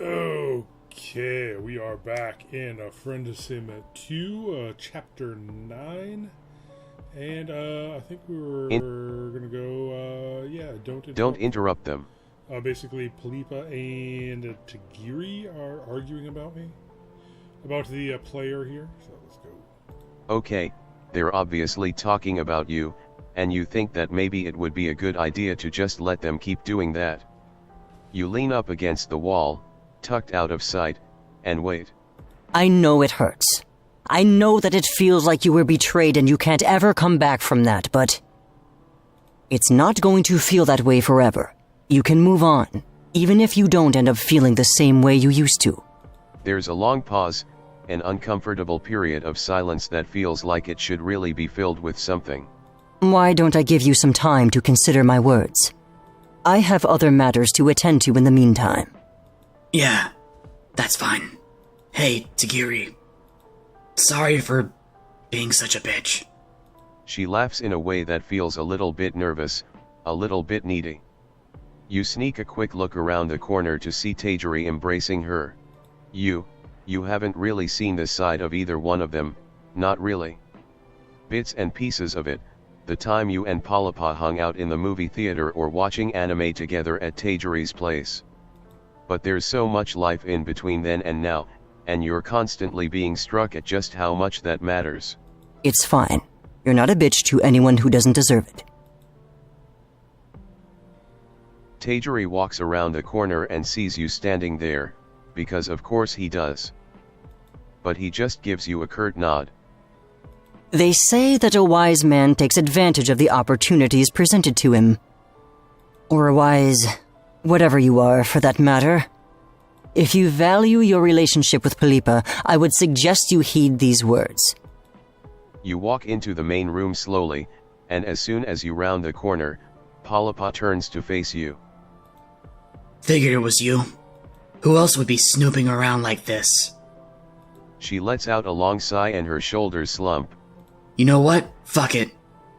Okay, we are back in Friendsim 2, Chapter 9. And I think we were going to go, don't interrupt. Don't interrupt them. Basically, Palipa and Tagiri are arguing about me. About the player here. So let's go. Okay, they're obviously talking about you, and you think that maybe it would be a good idea to just let them keep doing that. You lean up against the wall, tucked out of sight, and wait. I know it hurts. I know that it feels like you were betrayed and you can't ever come back from that, but it's not going to feel that way forever. You can move on, even if you don't end up feeling the same way you used to. There's a long pause, an uncomfortable period of silence that feels like it should really be filled with something. Why don't I give you some time to consider my words? I have other matters to attend to in the meantime. Yeah, that's fine. Hey, Tagiri. Sorry for being such a bitch. She laughs in a way that feels a little bit nervous, a little bit needy. You sneak a quick look around the corner to see Tajiri embracing her. You haven't really seen this side of either one of them, not really. Bits and pieces of it, the time you and Palipa hung out in the movie theater or watching anime together at Tajiri's place. But there's so much life in between then and now, and you're constantly being struck at just how much that matters. It's fine. You're not a bitch to anyone who doesn't deserve it. Tajiri walks around the corner and sees you standing there, because of course he does. But he just gives you a curt nod. They say that a wise man takes advantage of the opportunities presented to him. Or a wise, whatever you are for that matter. If you value your relationship with Palipa, I would suggest you heed these words. You walk into the main room slowly, and as soon as you round the corner, Palipa turns to face you. Figured it was you. Who else would be snooping around like this? She lets out a long sigh and her shoulders slump. You know what? Fuck it.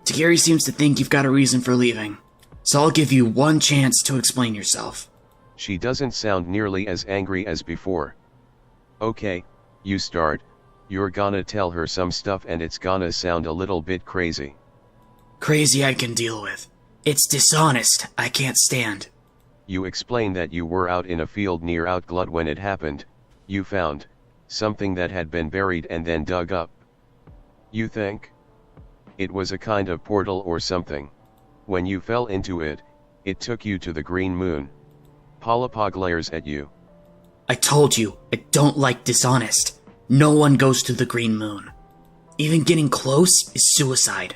Tagiri seems to think you've got a reason for leaving. So I'll give you one chance to explain yourself. She doesn't sound nearly as angry as before. Okay, you start. You're gonna tell her some stuff and it's gonna sound a little bit crazy. Crazy I can deal with. It's dishonest I can't stand. You explain that you were out in a field near Outglut when it happened. You found something that had been buried and then dug up. You think it was a kind of portal or something. When you fell into it, it took you to the Green Moon. Palipa glares at you. I told you, I don't like dishonest. No one goes to the Green Moon. Even getting close is suicide.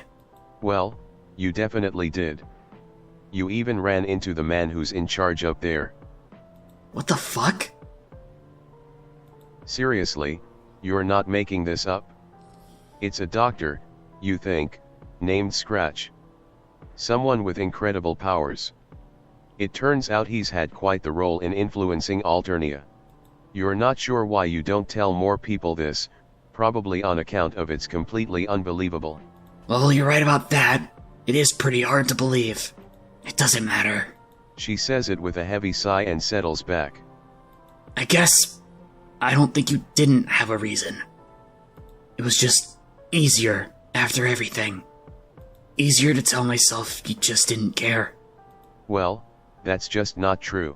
Well, you definitely did. You even ran into the man who's in charge up there. What the fuck? Seriously, you're not making this up? It's a doctor, you think, named Scratch. Someone with incredible powers. It turns out he's had quite the role in influencing Alternia. You're not sure why you don't tell more people this, probably on account of it's completely unbelievable. Well, you're right about that. It is pretty hard to believe. It doesn't matter. She says it with a heavy sigh and settles back. I guess I don't think you didn't have a reason. It was just easier after everything. Easier to tell myself you just didn't care. Well, that's just not true.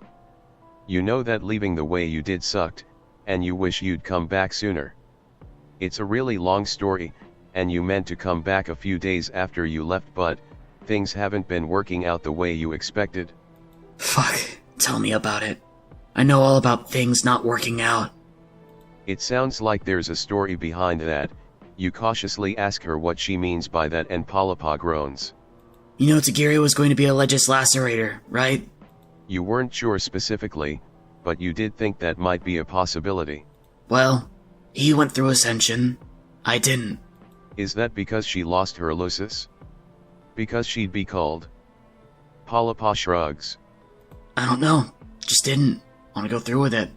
You know that leaving the way you did sucked, and you wish you'd come back sooner. It's a really long story, and you meant to come back a few days after you left, but things haven't been working out the way you expected. Fuck, tell me about it. I know all about things not working out. It sounds like there's a story behind that. You cautiously ask her what she means by that and Palipa groans. You know Tagiri was going to be a legislacerator, right? You weren't sure specifically, but you did think that might be a possibility. Well, he went through Ascension. I didn't. Is that because she lost her Lucis? Because she'd be called? Palipa shrugs. I don't know. Just didn't want to go through with it.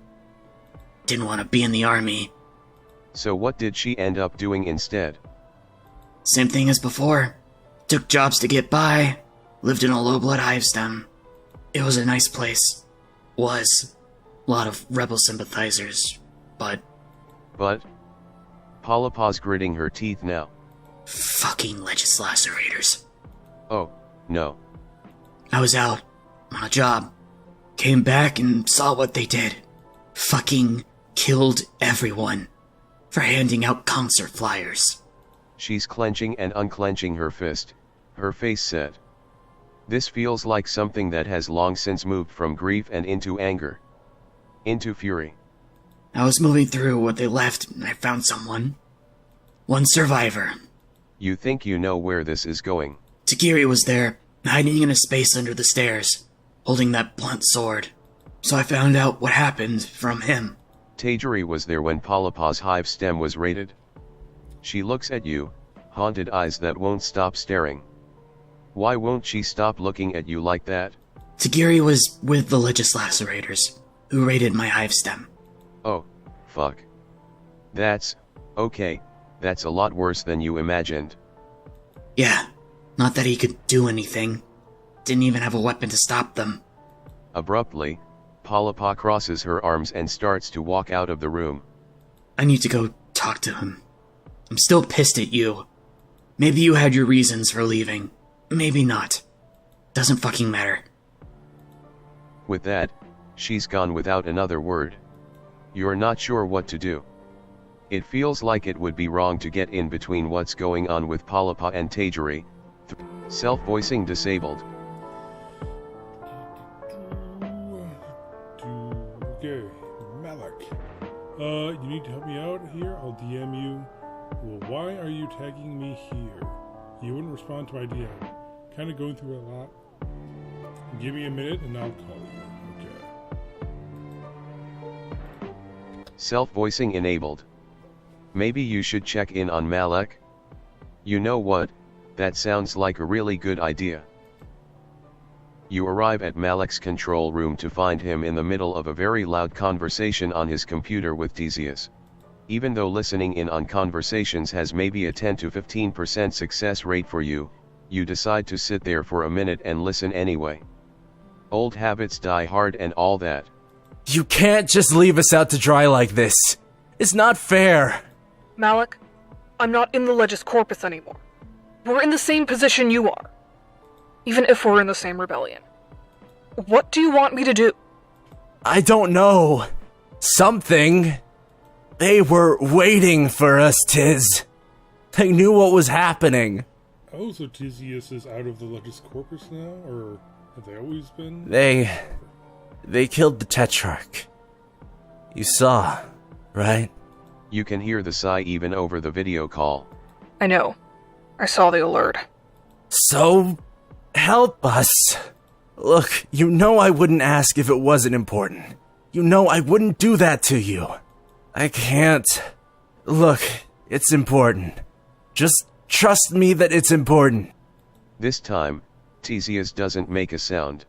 Didn't want to be in the army. So what did she end up doing instead? Same thing as before. Took jobs to get by. Lived in a low-blood hive stem. It was a nice place. Was. a lot of rebel sympathizers, but But? Polypa's gritting her teeth now. fucking legislaturators. Oh, no. I was out on a job, came back and saw what they did. Fucking killed everyone for handing out concert flyers. She's clenching and unclenching her fist, her face set. This feels like something that has long since moved from grief and into anger. Into fury. I was moving through what they left and I found someone. One survivor. You think you know where this is going. Takiri was there, hiding in a space under the stairs, holding that blunt sword. So I found out what happened from him. Tajiri was there when Polypa's hive stem was raided. She looks at you, haunted eyes that won't stop staring. Why won't she stop looking at you like that? Takiri was with the legislaturators, who raided my hive stem. Oh, fuck. That's, okay, that's a lot worse than you imagined. Yeah, not that he could do anything. Didn't even have a weapon to stop them. Abruptly, Polypa crosses her arms and starts to walk out of the room. I need to go talk to him. I'm still pissed at you. Maybe you had your reasons for leaving. Maybe not. Doesn't fucking matter. With that, she's gone without another word. You're not sure what to do. It feels like it would be wrong to get in between what's going on with Polypa and Tajiri. Self-voicing disabled. Okay, Malik. You need to help me out here? I'll DM you. Well, why are you tagging me here? You wouldn't respond to my DM. Kinda going through a lot. Give me a minute and I'll call you. Okay. Self-voicing enabled. Maybe you should check in on Malik? You know what, that sounds like a really good idea. You arrive at Malik's control room to find him in the middle of a very loud conversation on his computer with Theseus. Even though listening in on conversations has maybe a 10 to 15% success rate for you, you decide to sit there for a minute and listen anyway. Old habits die hard and all that. You can't just leave us out to dry like this. It's not fair. Malik, I'm not in the Legis Corpus anymore. We're in the same position you are. Even if we're in the same rebellion. What do you want me to do? I don't know. Something. They were waiting for us, Tiz. They knew what was happening. Oh, so Theseus is out of the Legis Corpus now? Or have they always been? They killed the Tetrarch. You saw, right? You can hear the sigh even over the video call. I know. I saw the alert. So, help us. Look, you know I wouldn't ask if it wasn't important. You know I wouldn't do that to you. I can't. Look, it's important. Just trust me that it's important. This time, Theseus doesn't make a sound.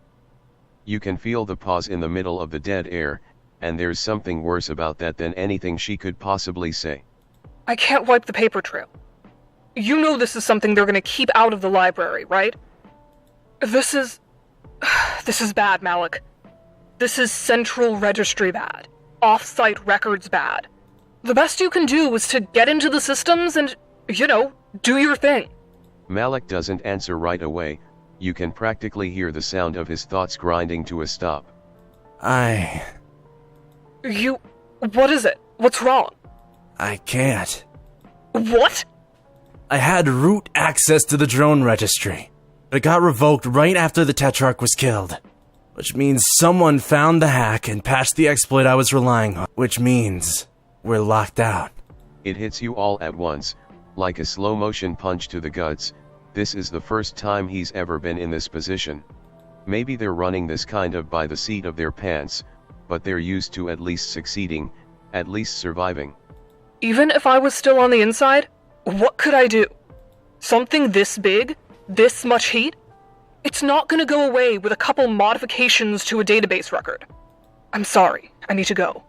You can feel the pause in the middle of the dead air, and there's something worse about that than anything she could possibly say. I can't wipe the paper trail. You know this is something they're gonna keep out of the library, right? This is bad, Malik. This is Central Registry bad. Off-site records bad. The best you can do is to get into the systems and, do your thing. Malik doesn't answer right away. You can practically hear the sound of his thoughts grinding to a stop. What is it? What's wrong? I can't. What? I had root access to the drone registry, but it got revoked right after the Tetrarch was killed. Which means someone found the hack and patched the exploit I was relying on. Which means we're locked out. It hits you all at once, like a slow-motion punch to the guts. This is the first time he's ever been in this position. Maybe they're running this kind of by the seat of their pants, but they're used to at least succeeding, at least surviving. Even if I was still on the inside, what could I do? Something this big? This much heat? It's not gonna go away with a couple modifications to a database record. I'm sorry, I need to go.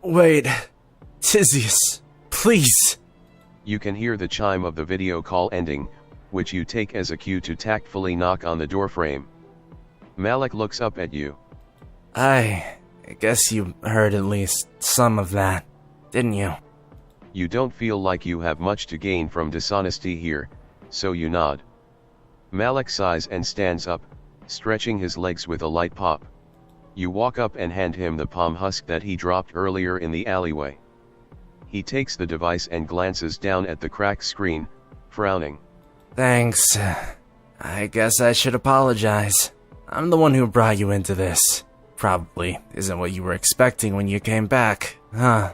Wait, Theseus, please. You can hear the chime of the video call ending, which you take as a cue to tactfully knock on the doorframe. Malik looks up at you. I I guess you heard at least some of that, didn't you? You don't feel like you have much to gain from dishonesty here, so you nod. Malik sighs and stands up, stretching his legs with a light pop. You walk up and hand him the palm husk that he dropped earlier in the alleyway. He takes the device and glances down at the cracked screen, frowning. Thanks. I guess I should apologize. I'm the one who brought you into this. Probably isn't what you were expecting when you came back, huh?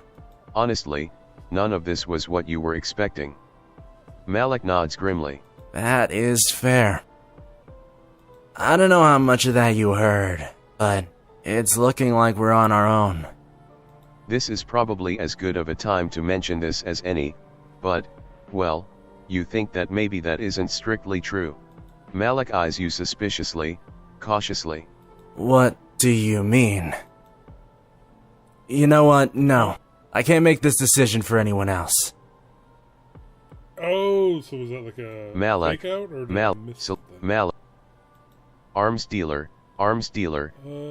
Honestly, none of this was what you were expecting. Malik nods grimly. That is fair. I don't know how much of that you heard, but it's looking like we're on our own. This is probably as good of a time to mention this as any, but, well, you think that maybe that isn't strictly true. Malik eyes you suspiciously, cautiously. What do you mean? You know what? No. I can't make this decision for anyone else. Oh, so was that like a Malik, fake out or did I miss something? Malik. Arms dealer,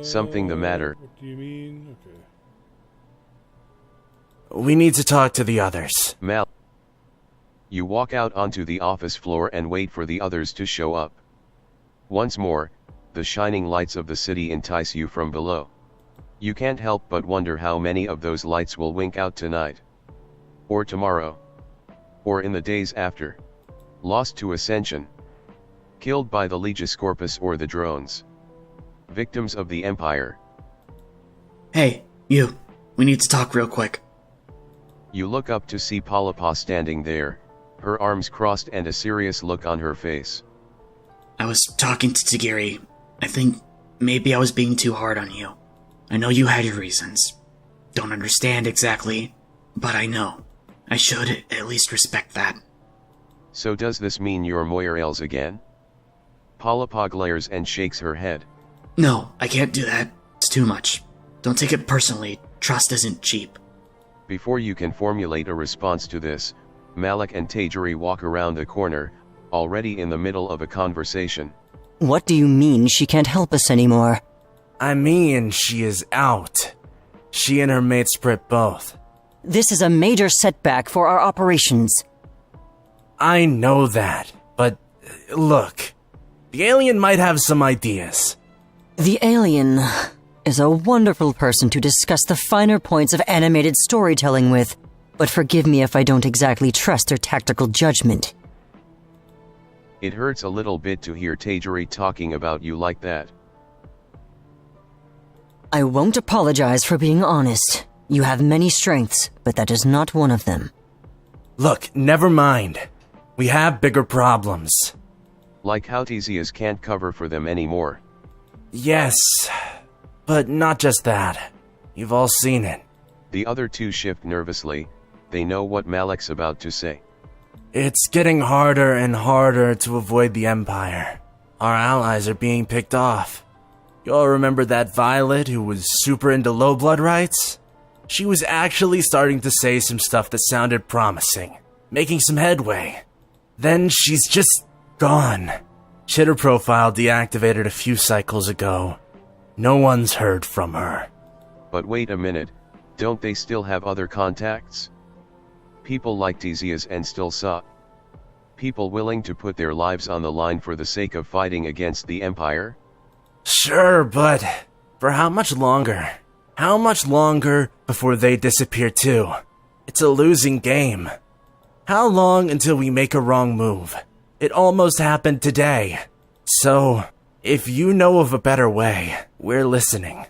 something the matter. What do you mean? Okay. We need to talk to the others. Malik. You walk out onto the office floor and wait for the others to show up. Once more, the shining lights of the city entice you from below. You can't help but wonder how many of those lights will wink out tonight. Or tomorrow. Or in the days after. Lost to Ascension. Killed by the Legis Corpus or the drones. Victims of the Empire. Hey, you. We need to talk real quick. You look up to see Palapa standing there, her arms crossed and a serious look on her face. I was talking to Tagari. I think maybe I was being too hard on you. I know you had your reasons. Don't understand exactly, but I know. I should at least respect that. So does this mean you're Moirels again? Palapa glares and shakes her head. No, I can't do that. It's too much. Don't take it personally. Trust isn't cheap. Before you can formulate a response to this, Malik and Tajiri walk around the corner, already in the middle of a conversation. What do you mean she can't help us anymore? I mean, she is out. She and her mate Sprit both. This is a major setback for our operations. I know that, but look, the alien might have some ideas. The alien is a wonderful person to discuss the finer points of animated storytelling with, but forgive me if I don't exactly trust their tactical judgment. It hurts a little bit to hear Tajiri talking about you like that. I won't apologize for being honest. You have many strengths, but that is not one of them. Look, never mind. We have bigger problems. Like how Theseus can't cover for them anymore. Yes, but not just that. You've all seen it. The other two shift nervously, they know what Malik's about to say. It's getting harder and harder to avoid the Empire. Our allies are being picked off. You all remember that Violet who was super into low blood rights? She was actually starting to say some stuff that sounded promising, making some headway. Then she's just gone. She had her profile deactivated a few cycles ago. No one's heard from her. But wait a minute, don't they still have other contacts? People like Theseus and still saw. People willing to put their lives on the line for the sake of fighting against the Empire? Sure, but for how much longer? How much longer before they disappear too? It's a losing game. How long until we make a wrong move? It almost happened today. So, if you know of a better way, we're listening.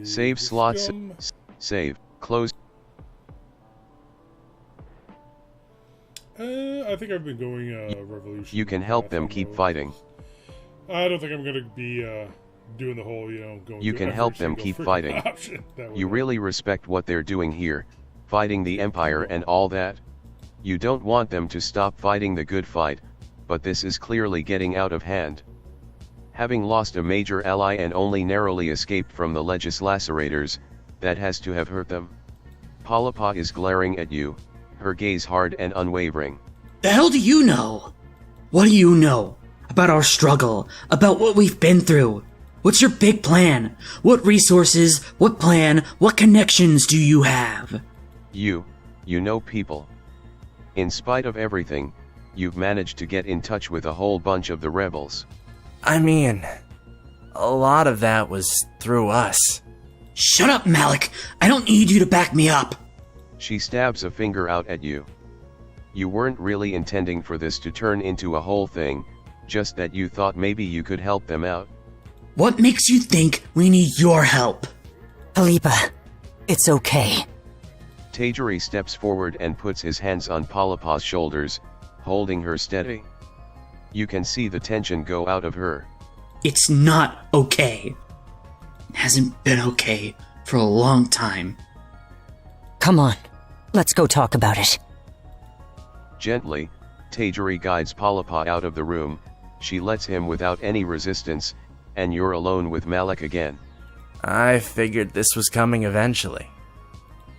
Save slots. Save. Close. I think I've been going revolution. You can help them keep fighting. I don't think I'm gonna be doing the whole, going. You can help them keep fighting. You really respect what they're doing here, fighting the Empire and all that. You don't want them to stop fighting the good fight, but this is clearly getting out of hand. Having lost a major ally and only narrowly escaped from the Legis Lacerators, that has to have hurt them. Palapa is glaring at you, her gaze hard and unwavering. The hell do you know? What do you know about our struggle, about what we've been through. What's your big plan? What resources, what plan, what connections do you have? You know people. In spite of everything, you've managed to get in touch with a whole bunch of the rebels. I mean, a lot of that was through us. Shut up, Malik. I don't need you to back me up. She stabs a finger out at you. You weren't really intending for this to turn into a whole thing, just that you thought maybe you could help them out. What makes you think we need your help? Philippa, it's okay. Tajiri steps forward and puts his hands on Palapa's shoulders, holding her steady. You can see the tension go out of her. It's not okay. It hasn't been okay for a long time. Come on, let's go talk about it. Gently, Tajiri guides Palapa out of the room. She lets him without any resistance, and you're alone with Malik again. I figured this was coming eventually.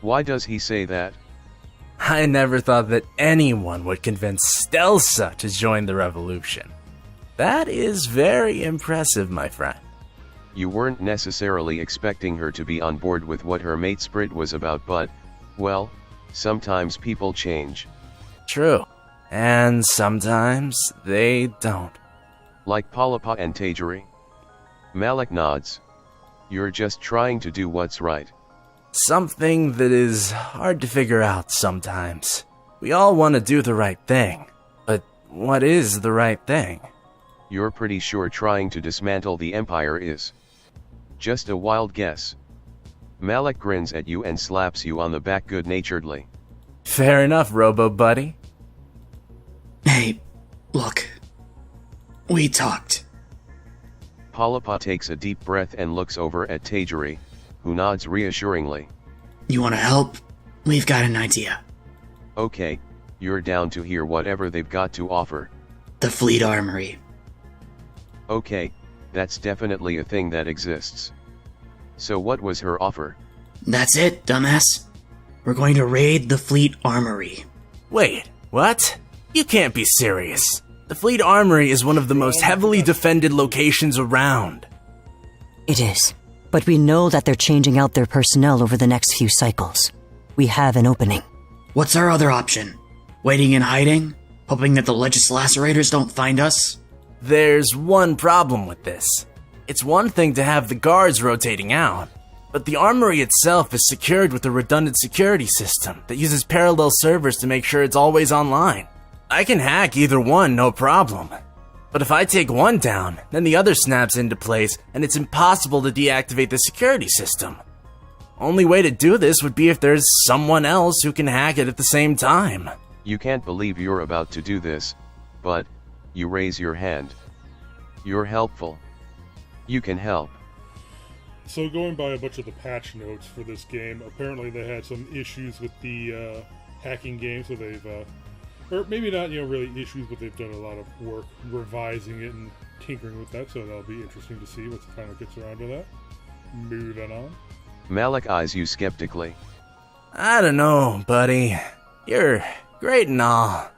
Why does he say that? I never thought that anyone would convince Stelsa to join the revolution. That is very impressive, my friend. You weren't necessarily expecting her to be on board with what her mate Sprit was about, but, well, sometimes people change. True. And sometimes they don't. Like Palapa and Tajiri. Malik nods. You're just trying to do what's right. Something that is hard to figure out sometimes. We all want to do the right thing. But what is the right thing? You're pretty sure trying to dismantle the Empire is. Just a wild guess. Malik grins at you and slaps you on the back good-naturedly. Fair enough, Robo-Buddy. Hey, look. We talked. Palapa takes a deep breath and looks over at Tajiri, who nods reassuringly. You want to help? We've got an idea. Okay, you're down to hear whatever they've got to offer. The Fleet Armory. Okay, that's definitely a thing that exists. So what was her offer? That's it, dumbass. We're going to raid the Fleet Armory. Wait, what? You can't be serious. The Fleet Armory is one of the most heavily defended locations around. It is, but we know that they're changing out their personnel over the next few cycles. We have an opening. What's our other option? Waiting and hiding? Hoping that the Legislacerators don't find us? There's one problem with this. It's one thing to have the guards rotating out, but the armory itself is secured with a redundant security system that uses parallel servers to make sure it's always online. I can hack either one, no problem. But if I take one down, then the other snaps into place, and it's impossible to deactivate the security system. Only way to do this would be if there's someone else who can hack it at the same time. You can't believe you're about to do this, but you raise your hand. You're helpful. You can help. So going by a bunch of the patch notes for this game, apparently they had some issues with the hacking game, so they've or maybe not, really issues, but they've done a lot of work revising it and tinkering with that, so that'll be interesting to see what kind of gets around to that. Moving on. Malik eyes you skeptically. I don't know, buddy. You're great and all.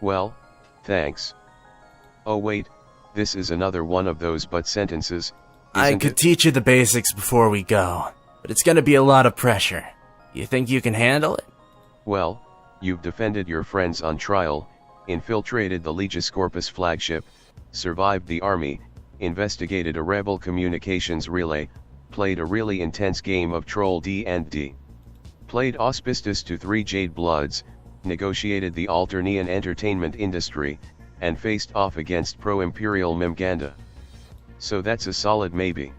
Well, thanks. Oh wait, this is another one of those but sentences, I isn't could it? teach you the basics before we go, but it's gonna be a lot of pressure. You think you can handle it? Well, you've defended your friends on trial, infiltrated the Legis Corpus flagship, survived the army, investigated a rebel communications relay, played a really intense game of Troll D&D. Played Auspicious to 3 Jade Bloods, negotiated the Alternian entertainment industry, and faced off against pro-imperial Mimganda. So that's a solid maybe.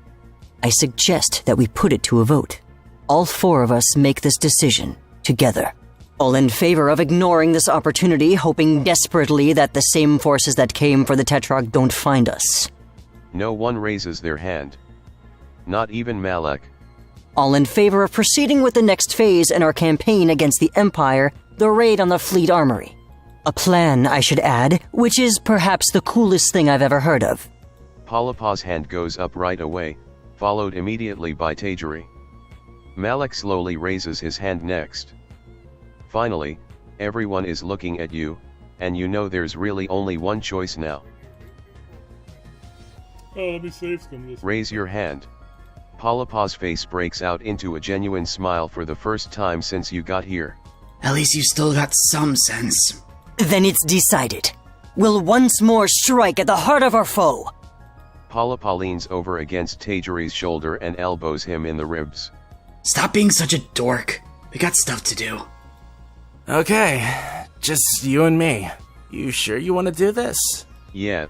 I suggest that we put it to a vote. All 4 of us make this decision, together. All in favor of ignoring this opportunity, hoping desperately that the same forces that came for the Tetrarch don't find us. No one raises their hand. Not even Malik. All in favor of proceeding with the next phase in our campaign against the Empire, the raid on the Fleet Armory. A plan, I should add, which is perhaps the coolest thing I've ever heard of. Palapa's hand goes up right away, followed immediately by Tajiri. Malik slowly raises his hand next. Finally, everyone is looking at you, and you know there's really only one choice now. Oh, let me save some of this. Raise your hand. Palapaw's face breaks out into a genuine smile for the first time since you got here. At least you still got some sense. Then it's decided. We'll once more strike at the heart of our foe. Palapaw leans over against Tajiri's shoulder and elbows him in the ribs. Stop being such a dork. We got stuff to do. Okay, just you and me. You sure you want to do this? Yeah.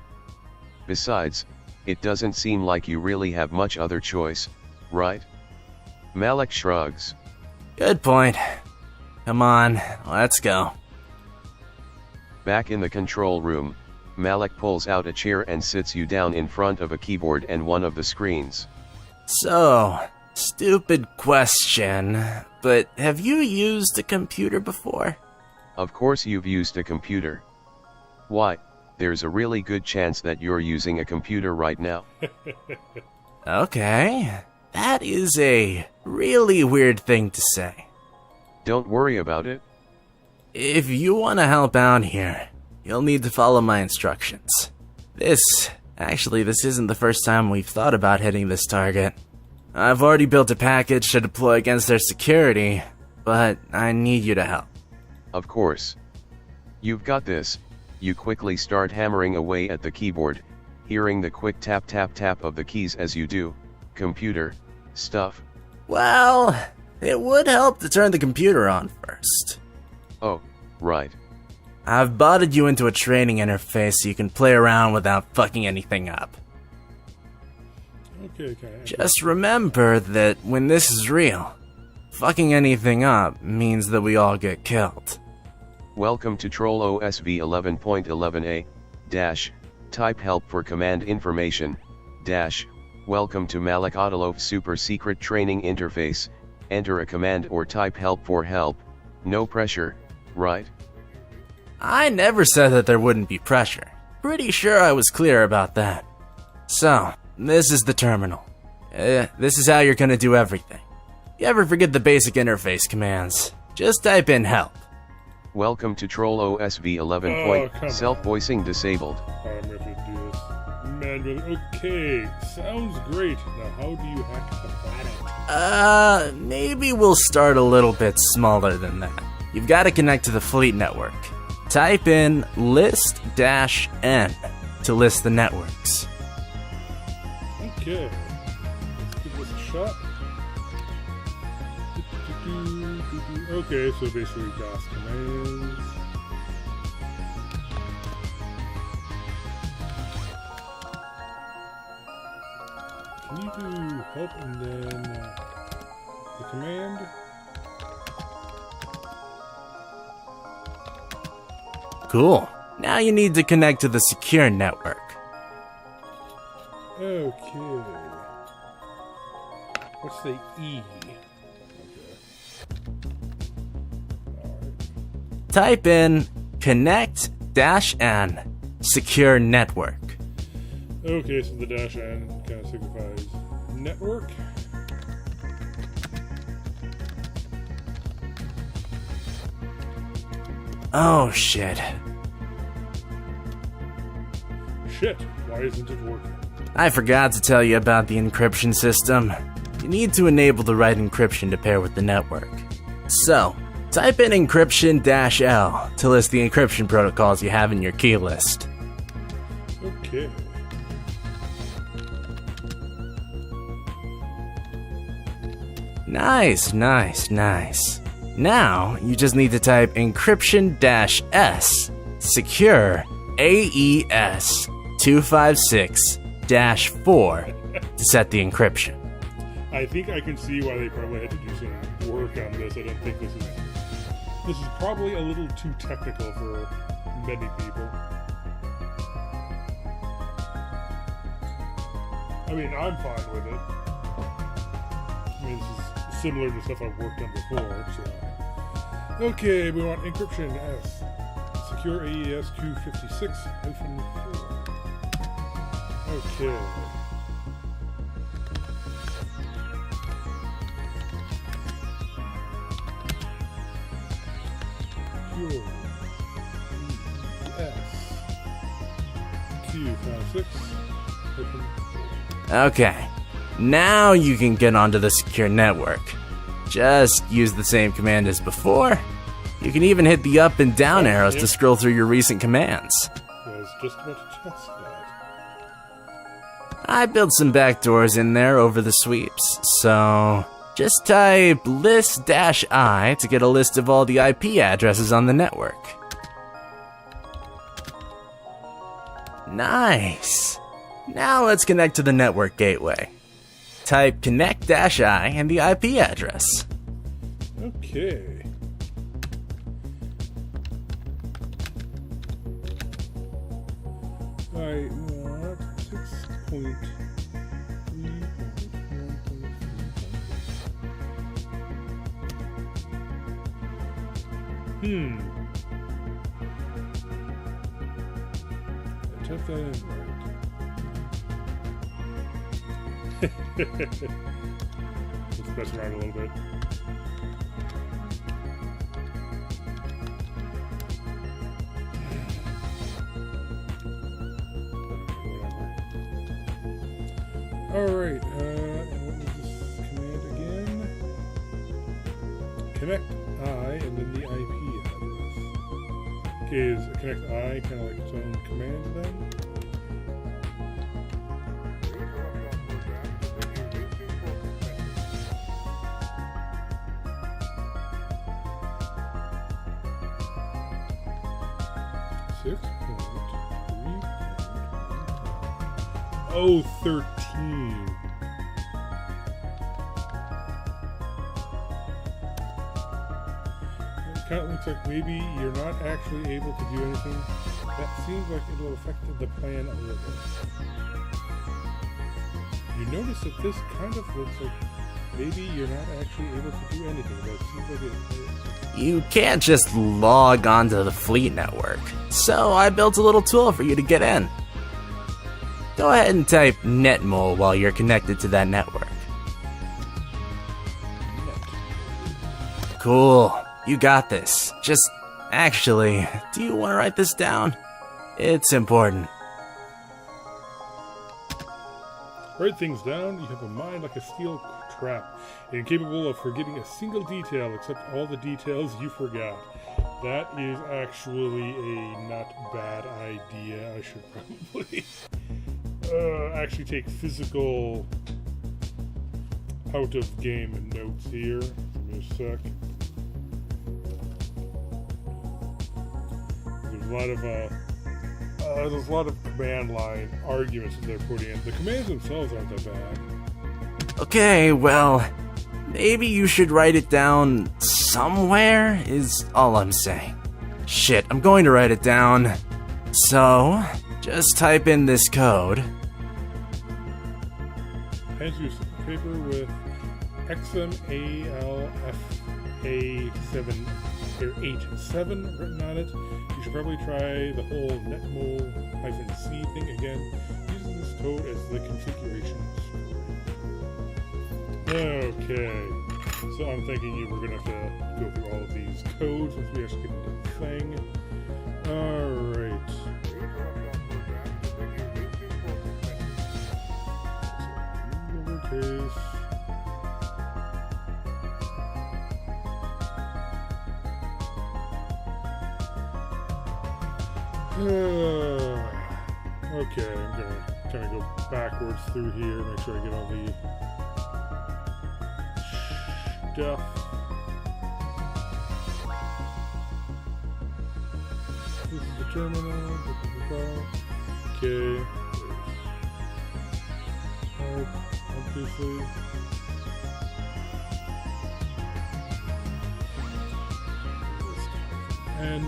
Besides, it doesn't seem like you really have much other choice, right? Malik shrugs. Good point. Come on, let's go. Back in the control room, Malik pulls out a chair and sits you down in front of a keyboard and one of the screens. So, stupid question, but have you used a computer before? Of course you've used a computer. Why, there's a really good chance that you're using a computer right now. Okay, that is a really weird thing to say. Don't worry about it. If you want to help out here, you'll need to follow my instructions. This isn't the first time we've thought about hitting this target. I've already built a package to deploy against their security, but I need you to help. Of course. You've got this. You quickly start hammering away at the keyboard, hearing the quick tap tap tap of the keys as you do. Computer stuff. Well, it would help to turn the computer on first. Oh, right. I've botted you into a training interface so you can play around without fucking anything up. Okay. Just remember that when this is real, fucking anything up means that we all get killed. Welcome to Troll OSV 11.11a, type help for command information, welcome to Malik Adalov super secret training interface, enter a command or type help for help, no pressure, right? I never said that there wouldn't be pressure. Pretty sure I was clear about that. So, this is the terminal. This is how you're gonna do everything. You ever forget the basic interface commands? Just type in help. Welcome to Troll OSV 11. Self-voicing disabled. I'm going to do this manually. Okay, sounds great. Now, how do you hack the planet? Maybe we'll start a little bit smaller than that. You've got to connect to the fleet network. Type in list-n to list the networks. Okay, let's give this a shot. Okay, so basically DOS commands. Can you do help and then the command? Cool. Now you need to connect to the secure network. Okay. What's the E? Type in connect-n secure network. Okay, so the dash N kind of signifies network. Oh shit. Shit, why isn't it working? I forgot to tell you about the encryption system. You need to enable the right encryption to pair with the network. So, type in encryption-L to list the encryption protocols you have in your key list. Okay. Nice. Now, you just need to type encryption-S secure AES 256-4 to set the encryption. I think I can see why they probably had to do some work on this. I don't think this is probably a little too technical for many people. I mean, I'm fine with it. I mean, this is similar to stuff I've worked on before, so. Okay, we want encryption S. Secure AES 256-4. Okay. Secure AES 256-4. Okay, now you can get onto the secure network. Just use the same command as before. You can even hit the up and down arrows to scroll through your recent commands. I was just about to test that. I built some backdoors in there over the sweeps, so just type list-I to get a list of all the IP addresses on the network. Nice. Now let's connect to the network gateway. Type connect-I and the IP address. Okay. I want 6.3. I typed that in right. Let's mess around a little bit. Alright, and what was this command again? Connect I and then the IP address. Okay, is connect I kind of like its own command then? Oh, 13. It kind of looks like maybe you're not actually able to do anything. That seems like it'll affect the plan a little bit. You notice that this kind of looks like maybe you're not actually able to do anything. That seems like it. You can't just log onto the fleet network, so I built a little tool for you to get in. Go ahead and type netmol while you're connected to that network. Cool, you got this. Just, actually, do you want to write this down? It's important. Write things down. You have a mind like a steel trap, incapable of forgetting a single detail except all the details you forgot. That is actually a not bad idea. I should probably actually take physical out of game notes here. Give me a sec. There's a lot of command line arguments that they're putting in. The commands themselves aren't that bad. Okay, well, maybe you should write it down somewhere, is all I'm saying. Shit, I'm going to write it down. So, just type in this code. Hands you a paper with XMALFA87 written on it. You should probably try the whole netmol-c thing again, using this code as the configuration screen. Okay, so I'm thinking we're going to have to go through all of these codes once we actually get into the thing. Alright. Lowercase. Okay, I'm gonna kind of go backwards through here, make sure I get all the stuff. This is the terminal. Okay. Obviously. And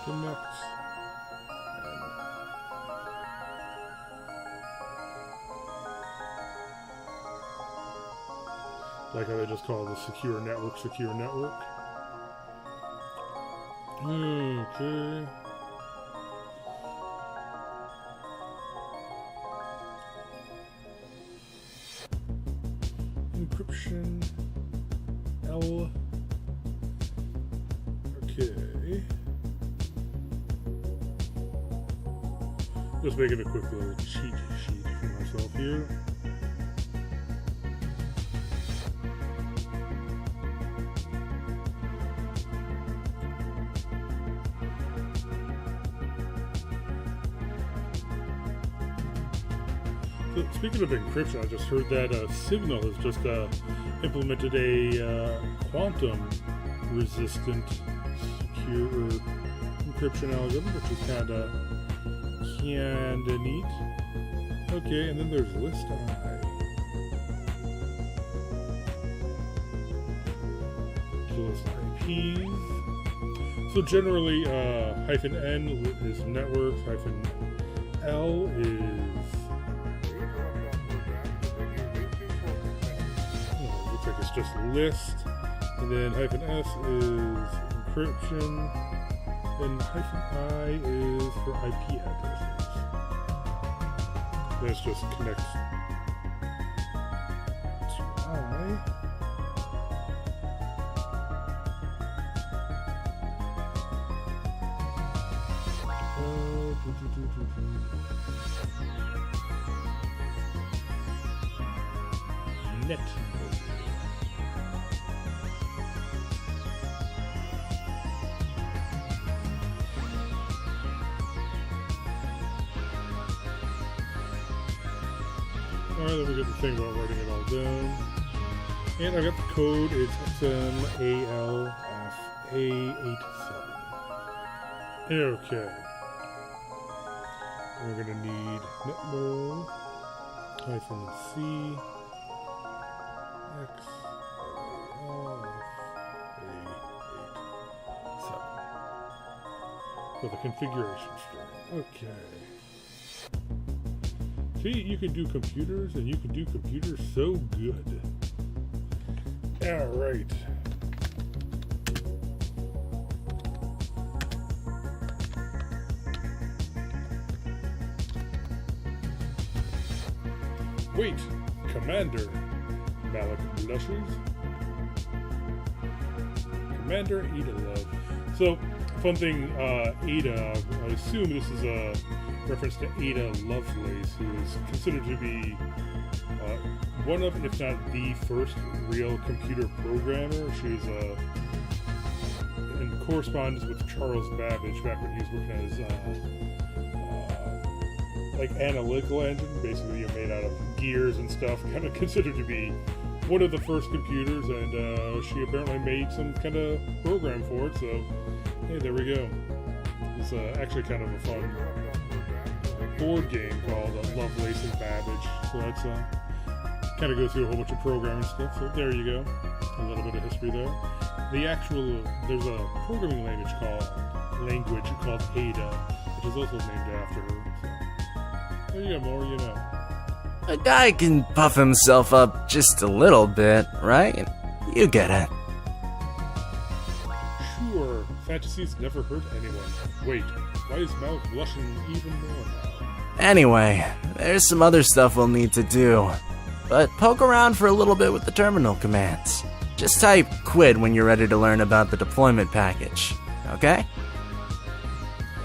connect. Like how they just call the secure network. Okay. Encryption. L. Okay. Just making a quick little cheat sheet for myself here. So speaking of encryption, I just heard that Signal has just implemented a quantum resistant secure encryption algorithm, which is kinda neat. Okay, and then there's list I. List IPs. So generally, -N is network, -L is. Looks like it's just list, and then -S is encryption, and -I is for IP addresses. This just connects to I. Net. Alright, then we get the thing about writing it all down. And I got the code, it's XMALFA87. Okay. We're gonna need netmo -C XMALFA87 for the configuration string. Okay. See, you can do computers, and you can do computers so good. Alright. Wait, Commander. Malik blushes. Commander Ada Love. So, fun thing, Ada, I assume this is a reference to Ada Lovelace, who is considered to be one of, if not the first, real computer programmer. She was in correspondence with Charles Babbage back when he was working as like analytical engine, basically made out of gears and stuff. Kind of considered to be one of the first computers, and she apparently made some kind of program for it. So, hey, there we go. It's actually kind of a fun board game called Lovelace and Babbage. So that's kind of goes through a whole bunch of programming stuff. So there you go, a little bit of history there. There's a programming language called Ada, which is also named after her. So there you go, more you know. A guy can puff himself up just a little bit, right? You get it. Sure, fantasies never hurt anyone. Wait, why is Malik blushing even more now? Anyway, there's some other stuff we'll need to do. But poke around for a little bit with the terminal commands. Just type quit when you're ready to learn about the deployment package, okay?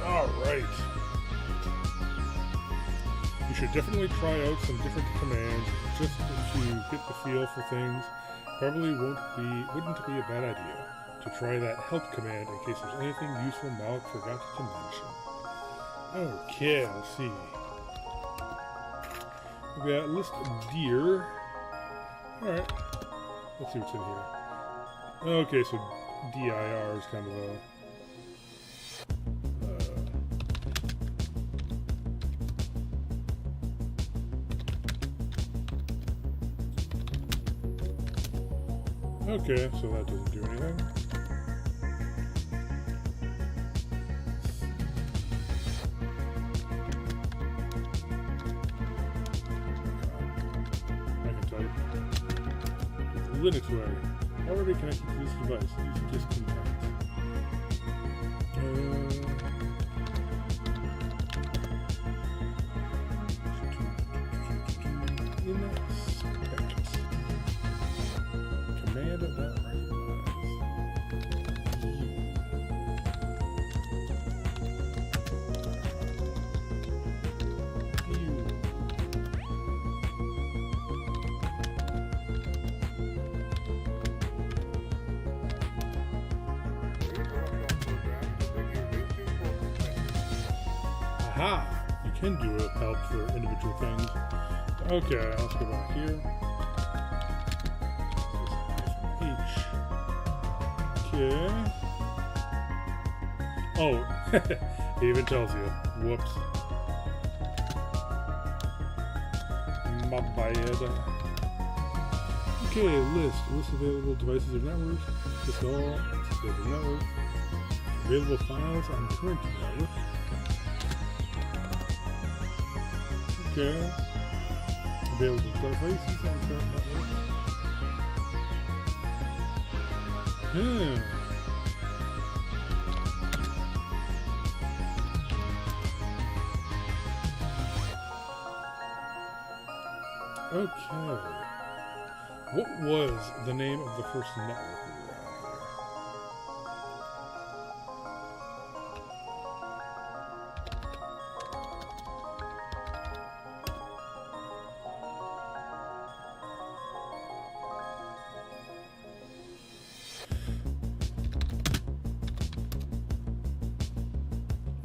Alright. You should definitely try out some different commands just to get the feel for things. Probably wouldn't be a bad idea to try that help command in case there's anything useful Malik forgot to mention. Okay, let's see. We got list deer. Alright. Let's see what's in here. Okay, so DIR is kind of a... okay, so that doesn't do anything. Linux way. Already connected to this device. Use disconnect. Inspect. Command that recognize. Aha! You can do a help for individual things. Okay, let's go back here. H. Okay. Oh, it even tells you. Whoops. My bad. Okay, list available devices or networks. List all available network. Available files on current network. Okay. Available devices on current network. Okay. What was the name of the first network we were on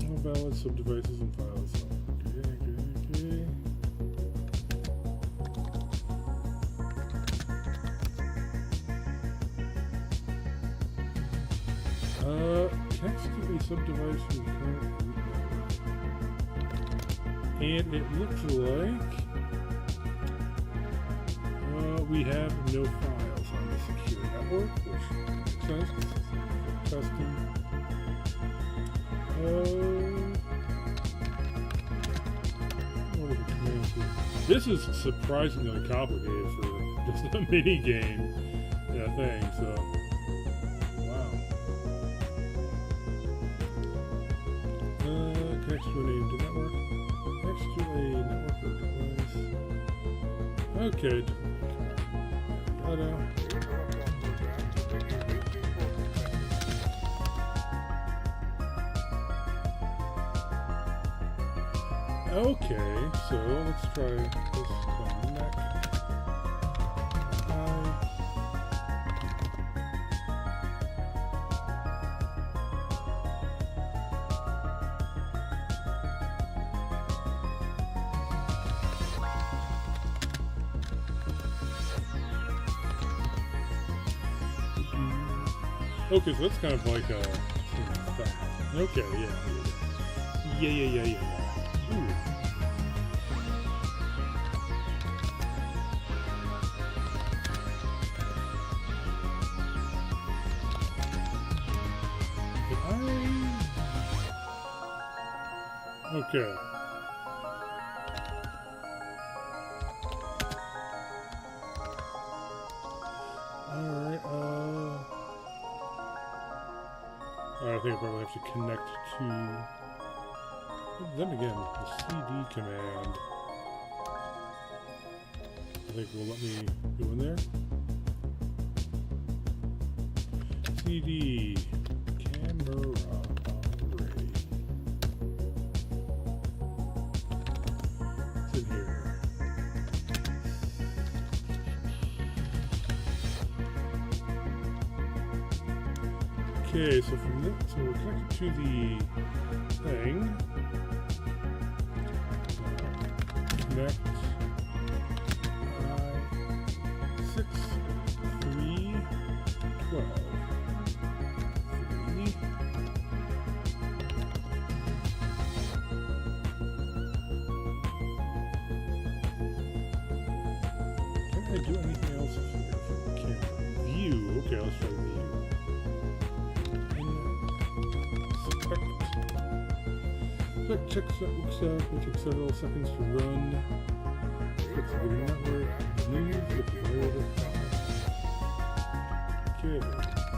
here? All valid sub-devices and files. Okay. Text to a sub-device from the current root network. And it looks like we have no files on the secure network, which makes sense. Custom. What are the commands here? This is surprisingly complicated for just a mini game thing, so. Next to a named network. Next to a network or device. Okay. Okay, so let's try this connect. Okay, so that's kind of like a okay, yeah. Ooh. Okay. Alright, I think I probably have to connect to... Then again, the CD command, I think will let me go in there. CD camera array. It's in here. Okay, so from this, so we're connected to the thing. Connect I 6 3 12 3. Can I do anything else here from the camera? View. Okay, let's try view. Check network stack, will take several seconds to run. Fix the network, news, with the available file. Okay,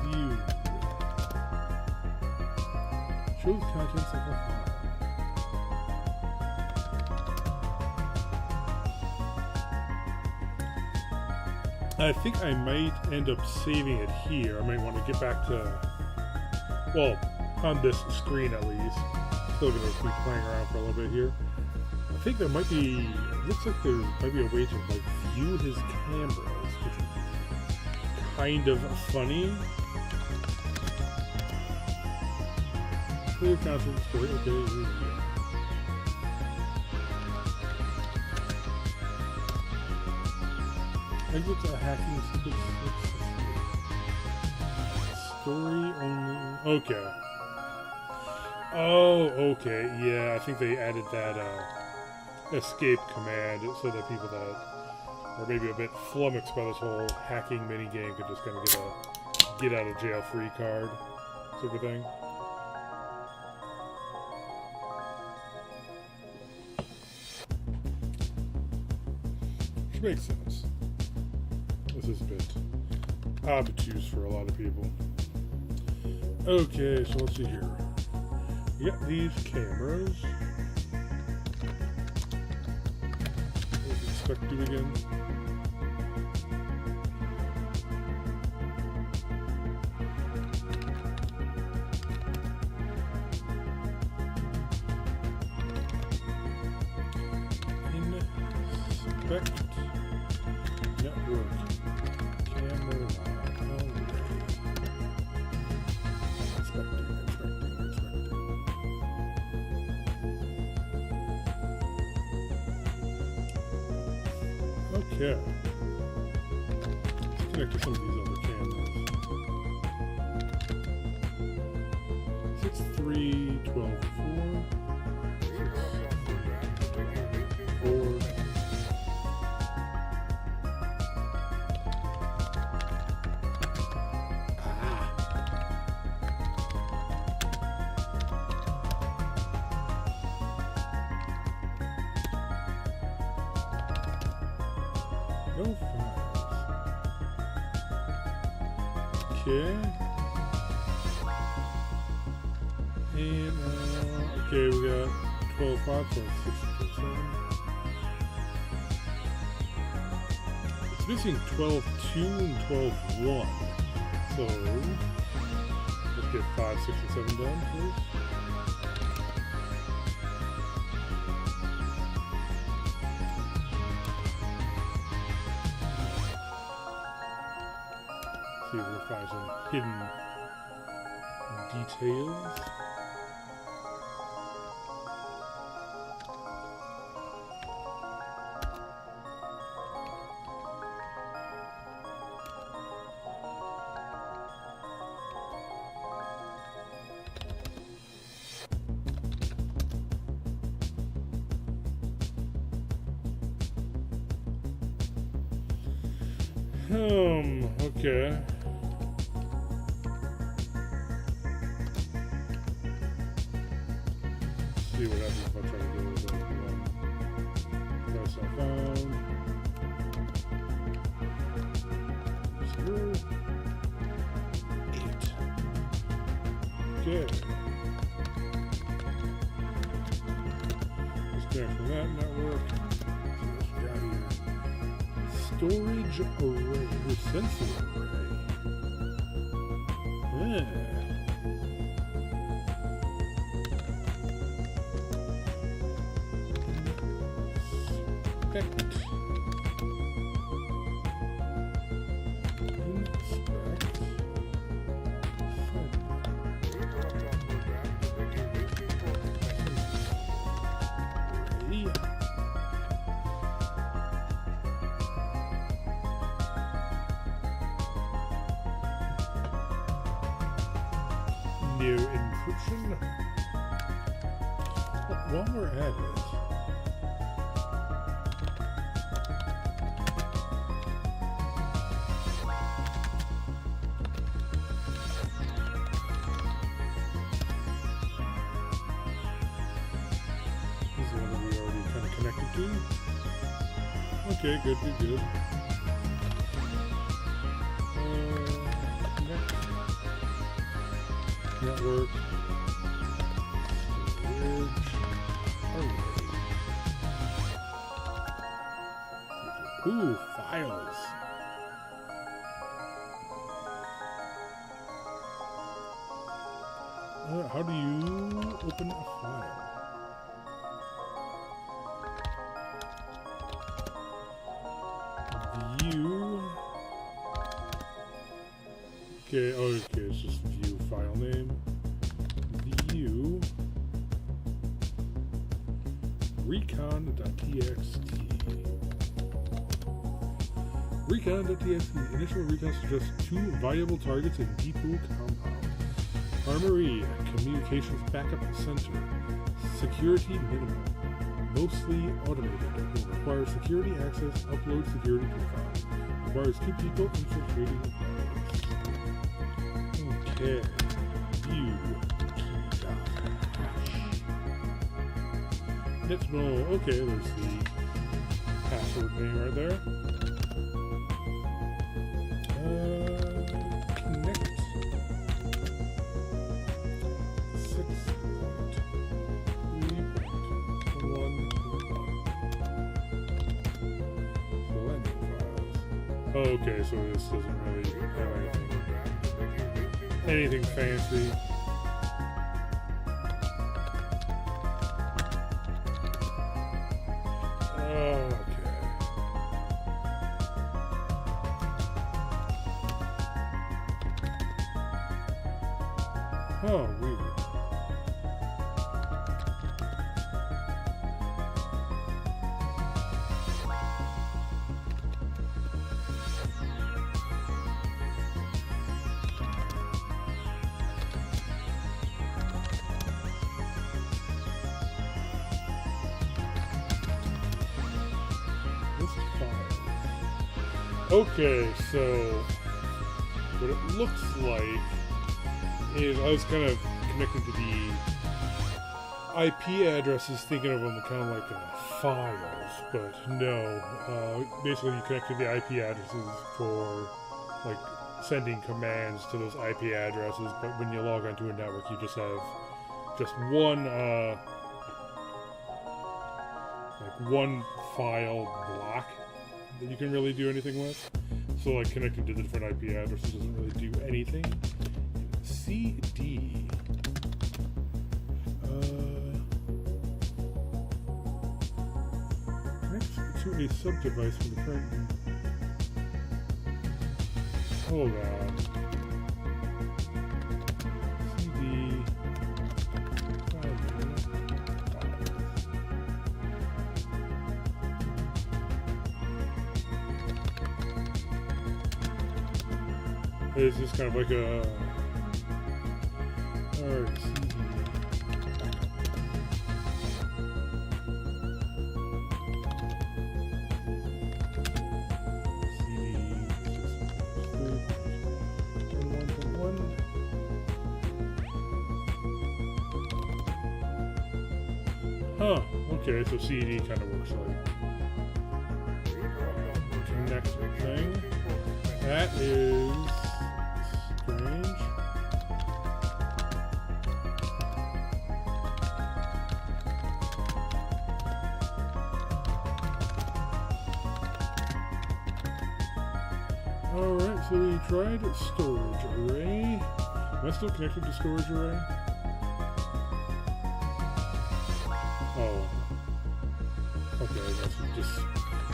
view. Show the contents of the file. I think I might end up saving it here. I might want to get back to, well, on this screen at least. Still gonna keep playing around for a little bit here. I think there might be, looks like there might be a way to like view his cameras, which is kind of funny. Clear content display, okay, here we go. Exits are hacking secrets. Story only. Okay. Oh, okay. Yeah, I think they added that escape command so that people that are maybe a bit flummoxed by this whole hacking minigame could just kind of get a get out of jail free card sort of thing. Which makes sense. This is a bit obtuse for a lot of people. Okay, so let's see here. We got these cameras. What was expect to do again? Inspect network camera array. Inspecting. Okay. Let's connect to some of these other cameras. 6, 3, 12, 4. 4. No files. Okay. And, okay, we got 12 files, so 6, 7. It's missing 12.2 and 12.1. So, let's get 5, 6, and 7 done first. See if we find some hidden details. Okay. See what happens if I try to do it with price I found. 8. Okay. Disconnect from that network. See what we got here. Storage array, or sensor array. Yeah. Inspect. No encryption. While we're at it, this is one that we already kind of connected to. Okay, good. Network. Storage array. Ooh, files. How do you open a file? View. Okay, okay, it's just view file name. View recon.txt. Recon.txt. Initial recon suggests 2 viable targets in Depot compound. Armory. Communications backup center. Security minimal. Mostly automated. Will require security access. Upload security profile. Requires 2 people infiltrating the networks. Okay. View. Let's know. Okay, there's the password name right there. Connect. 6.3.1.1. Okay, so this doesn't really have anything fancy. Oh, weird. Okay, so what it looks like is I was kind of connected to the IP addresses, thinking of them kind of like files, but no. Basically, you connect to the IP addresses for like sending commands to those IP addresses, but when you log onto a network, you just have just one file block that you can really do anything with. So like connecting to the different IP addresses doesn't really do anything. CD. Connects to a sub-device from the current. Hold on. CD. It's just kind of like a alright, CD. Huh, okay, so CD kind of works like connect thing. That is strange. Alright, so we tried storage array. Am I still connected to storage array? Oh. Okay, I guess we just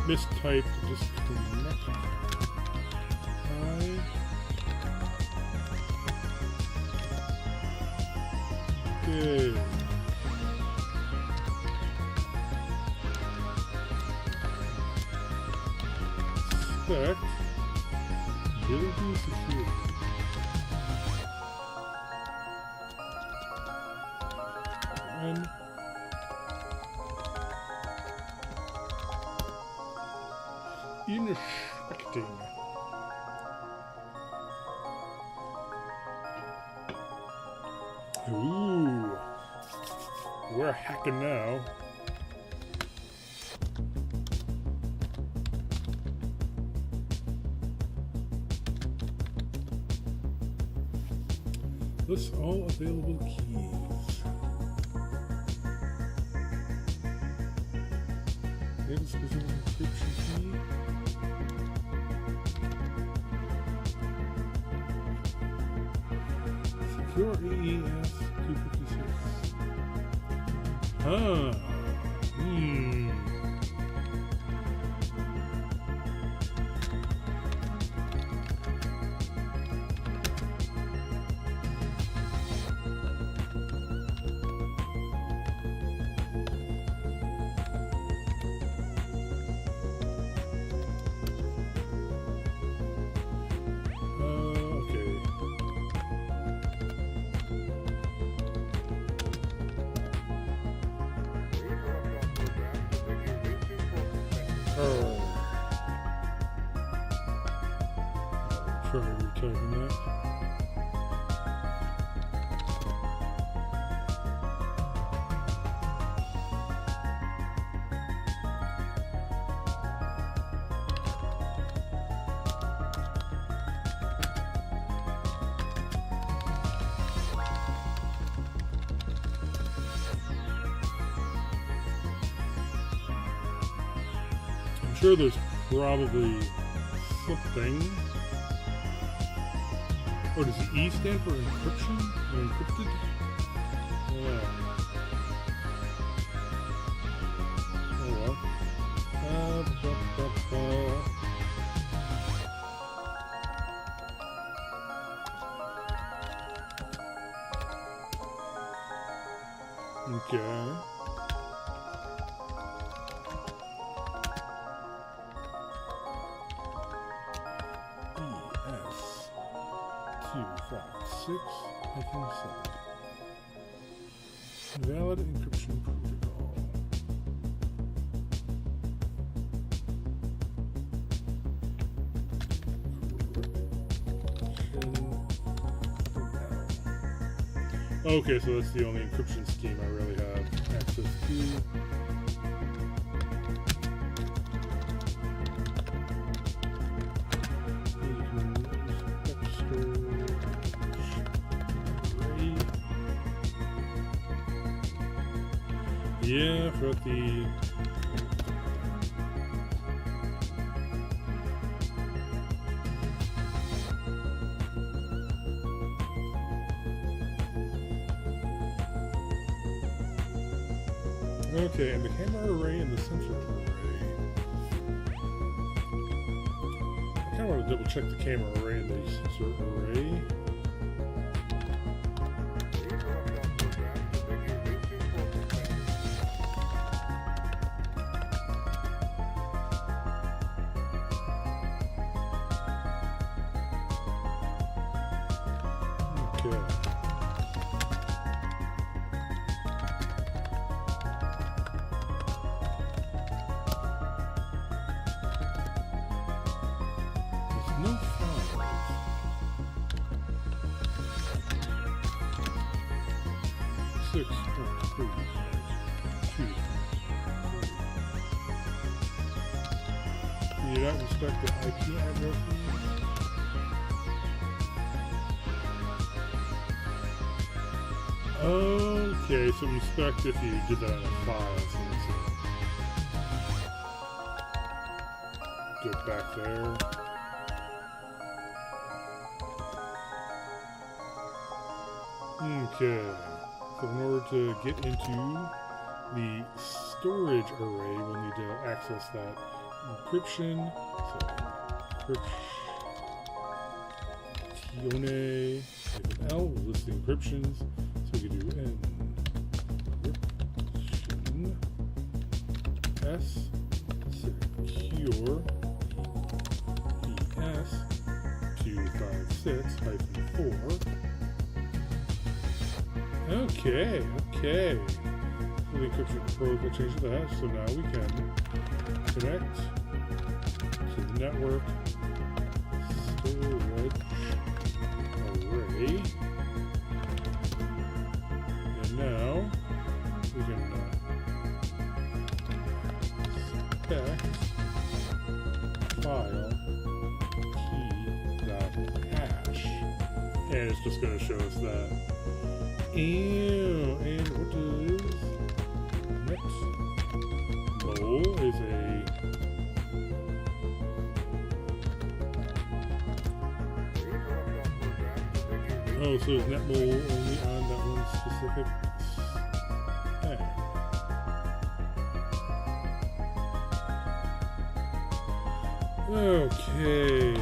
mistyped disconnect. Okay. Spec. Ability security. And inspecting. Ooh, we're hacking now. List all available keys. Get a specific encryption key. Secure AES 256. Huh. Try retyping that. I'm sure there's probably something. Oh, does the E stand for encryption? Or encrypted? Yeah. Oh well. Okay. ES 256-7. Valid encryption protocol. Okay, so that's the only encryption scheme I really have access to. Yeah, for the okay, and the camera array and the sensor array. I kind of want to double check the camera array and the sensor array. Okay. There's no files. Six, 2, 3. You don't inspect the IP addresses. Okay, so inspect if you did that on a file. So let's go back there. Okay, so in order to get into the storage array, we'll need to access that encryption. So encryptione with an L, we'll list the encryptions. So we can do encryption S secure ES 256-4. Okay. So the encryption protocol changes that, so now we can connect to the network storage array. And now we can spec file key.hash. And it's just going to show us that. And what is next? Mole is a oh, so is netmole only on that one specific thing? Okay.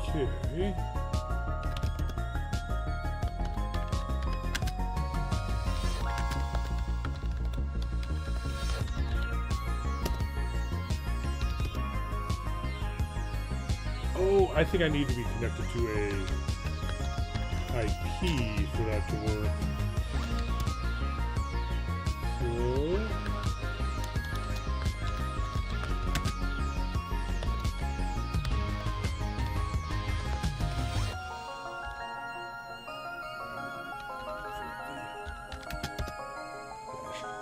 Okay. Oh, I think I need to be connected to a IP for that to work. So...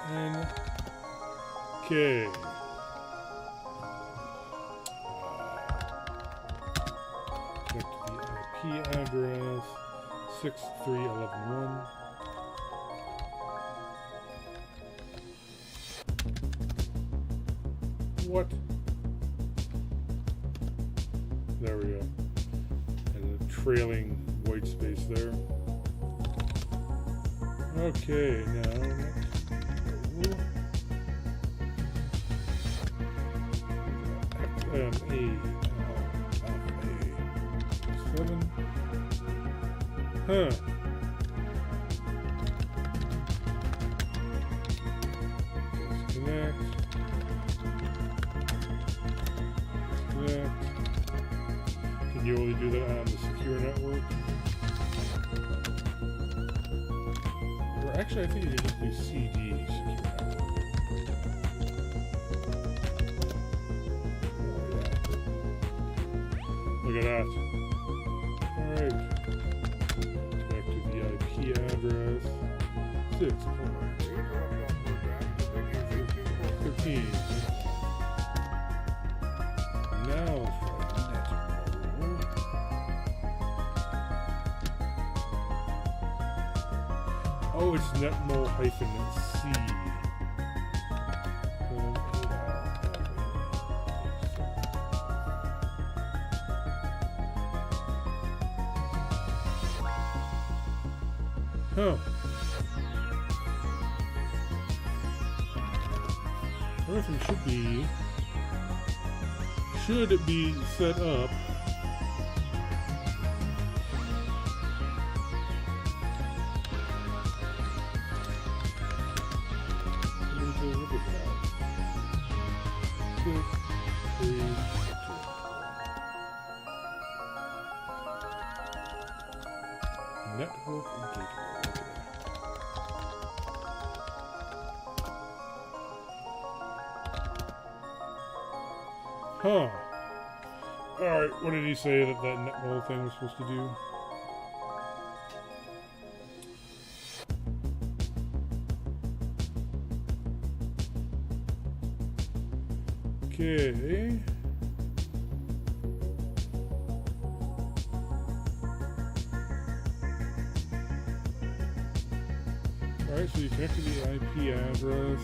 N. Okay. Connect to the IP address 63111. What? There we go. And a trailing white space there. Okay, now XMA7. Huh. Disconnect. Disconnect. Can you only do that on the secure network? Or actually, I think you can just do CD secure network. Look at that. Alright. Connect to the IP address. 6.13. Now let's try netmode. Oh, it's netmode-C. Huh. Everything should be set up. Look at that. 6, 3, 2. Network gateway. Huh. Alright, what did he say that netmole thing was supposed to do? Okay. Alright, so you connect to the IP address.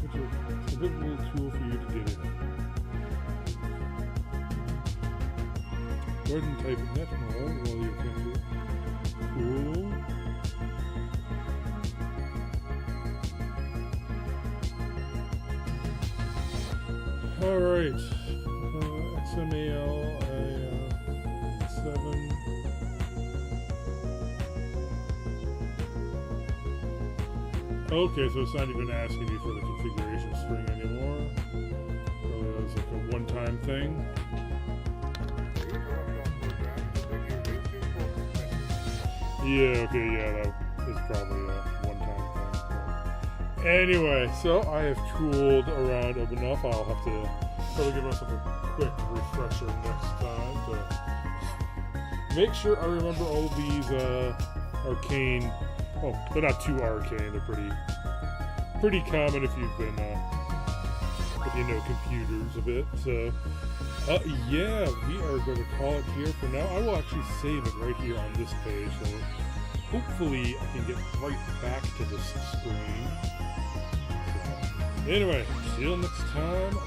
It's a good little tool for you to get in. Go ahead and type netmole while you're connected. Cool. Alright. XMAL 7. Okay, so it's not even asking me for the configuration string anymore. Probably that was like a one-time thing. Yeah, okay, yeah, that is probably a one-time thing. Anyway, so I have tooled around enough. I'll have to probably give myself a quick refresher next time to make sure I remember all of these arcane. Oh, they're not too arcane. They're pretty common if you've been, if you know computers a bit. So, yeah, we are going to call it here for now. I will actually save it right here on this page. So, hopefully, I can get right back to this screen. So, anyway, see you next time.